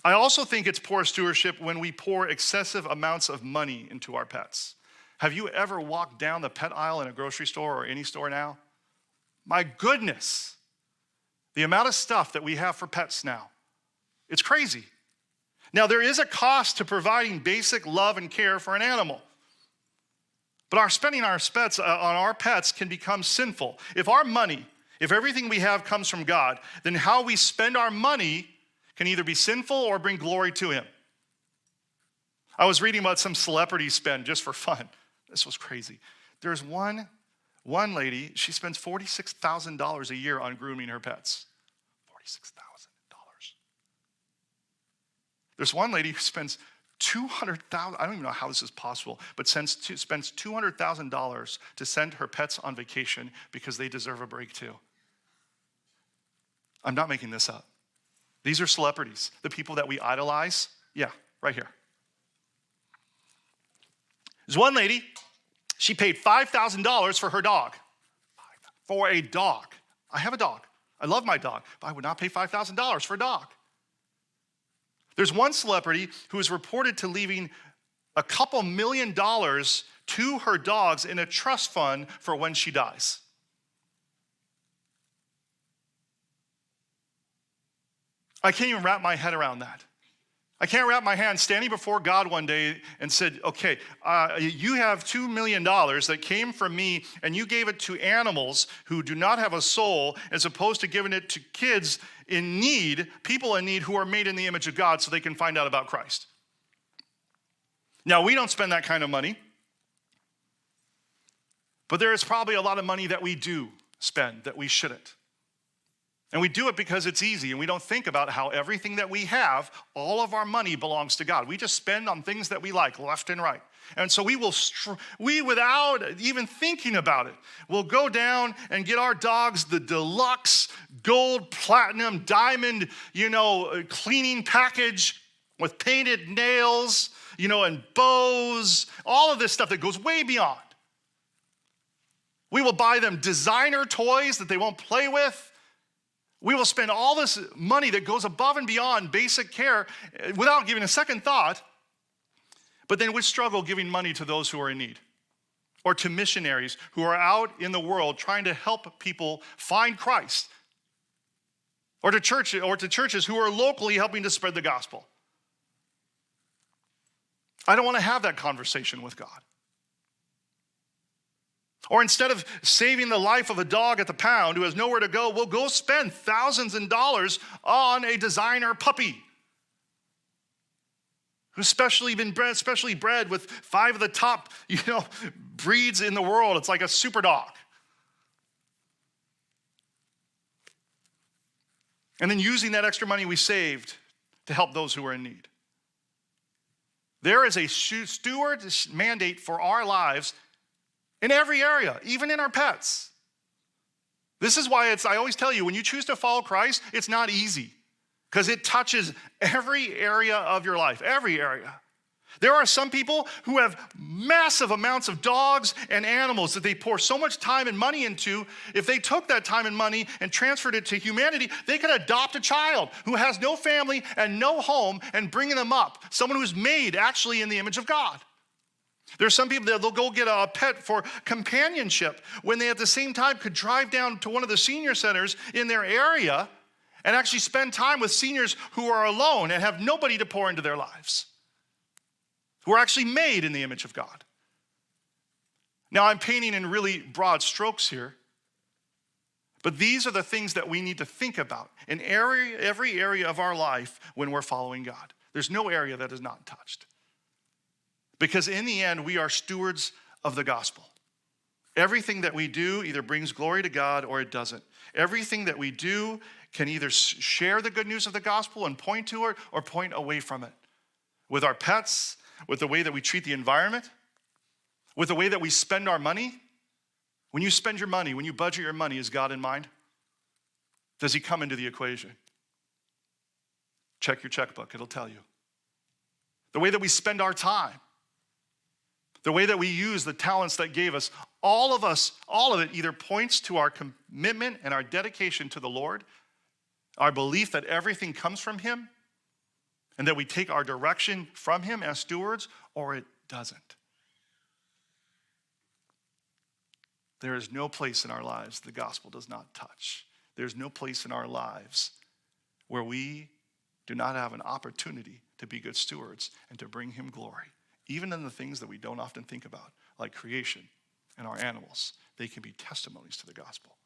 I also think it's poor stewardship when we pour excessive amounts of money into our pets. Have you ever walked down the pet aisle in a grocery store or any store now? My goodness, the amount of stuff that we have for pets now. It's crazy. Now, there is a cost to providing basic love and care for an animal. But our spending on our pets can become sinful. If everything we have comes from God, then how we spend our money can either be sinful or bring glory to him. I was reading about some celebrities spend just for fun. This was crazy. There's one lady, she spends $46,000 a year on grooming her pets. $46,000. There's one lady who spends $200,000, I don't even know how this is possible, but spends $200,000 to send her pets on vacation because they deserve a break too. I'm not making this up. These are celebrities, the people that we idolize. Yeah, right here. There's one lady, she paid $5,000 for her dog. For a dog. I have a dog. I love my dog, but I would not pay $5,000 for a dog. There's one celebrity who is reported to leaving a couple $1 million to her dogs in a trust fund for when she dies. I can't even wrap my head around that. I can't wrap my hand standing before God one day and said, okay, you have $2 million that came from me and you gave it to animals who do not have a soul as opposed to giving it to kids in need, people in need who are made in the image of God so they can find out about Christ. Now, we don't spend that kind of money, but there is probably a lot of money that we do spend that we shouldn't. And we do it because it's easy, and we don't think about how everything that we have, all of our money belongs to God. We just spend on things that we like, left and right. And so we without even thinking about it, will go down and get our dogs the deluxe gold, platinum, diamond, cleaning package with painted nails, and bows, all of this stuff that goes way beyond. We will buy them designer toys that they won't play with. We will spend all this money that goes above and beyond basic care without giving a second thought, but then we struggle giving money to those who are in need or to missionaries who are out in the world trying to help people find Christ, or to churches who are locally helping to spread the gospel. I don't want to have that conversation with God. Or instead of saving the life of a dog at the pound who has nowhere to go, we'll go spend thousands of dollars on a designer puppy who's specially bred with 5 of the top, breeds in the world. It's like a super dog. And then using that extra money we saved to help those who are in need. There is a steward mandate for our lives in every area, even in our pets. This is why I always tell you, when you choose to follow Christ, it's not easy because it touches every area of your life, every area. There are some people who have massive amounts of dogs and animals that they pour so much time and money into. If they took that time and money and transferred it to humanity, they could adopt a child who has no family and no home and bring them up, someone who's made actually in the image of God. There's some people that they'll go get a pet for companionship when they at the same time could drive down to one of the senior centers in their area and actually spend time with seniors who are alone and have nobody to pour into their lives, who are actually made in the image of God. Now, I'm painting in really broad strokes here, but these are the things that we need to think about in every area of our life when we're following God. There's no area that is not touched. Because in the end, we are stewards of the gospel. Everything that we do either brings glory to God or it doesn't. Everything that we do can either share the good news of the gospel and point to it or point away from it. With our pets, with the way that we treat the environment, with the way that we spend our money. When you spend your money, when you budget your money, is God in mind? Does he come into the equation? Check your checkbook, it'll tell you. The way that we spend our time, the way that we use the talents that gave us, all of it either points to our commitment and our dedication to the Lord, our belief that everything comes from him, and that we take our direction from him as stewards, or it doesn't. There is no place in our lives the gospel does not touch. There's no place in our lives where we do not have an opportunity to be good stewards and to bring him glory. Even in the things that we don't often think about, like creation and our animals, they can be testimonies to the gospel.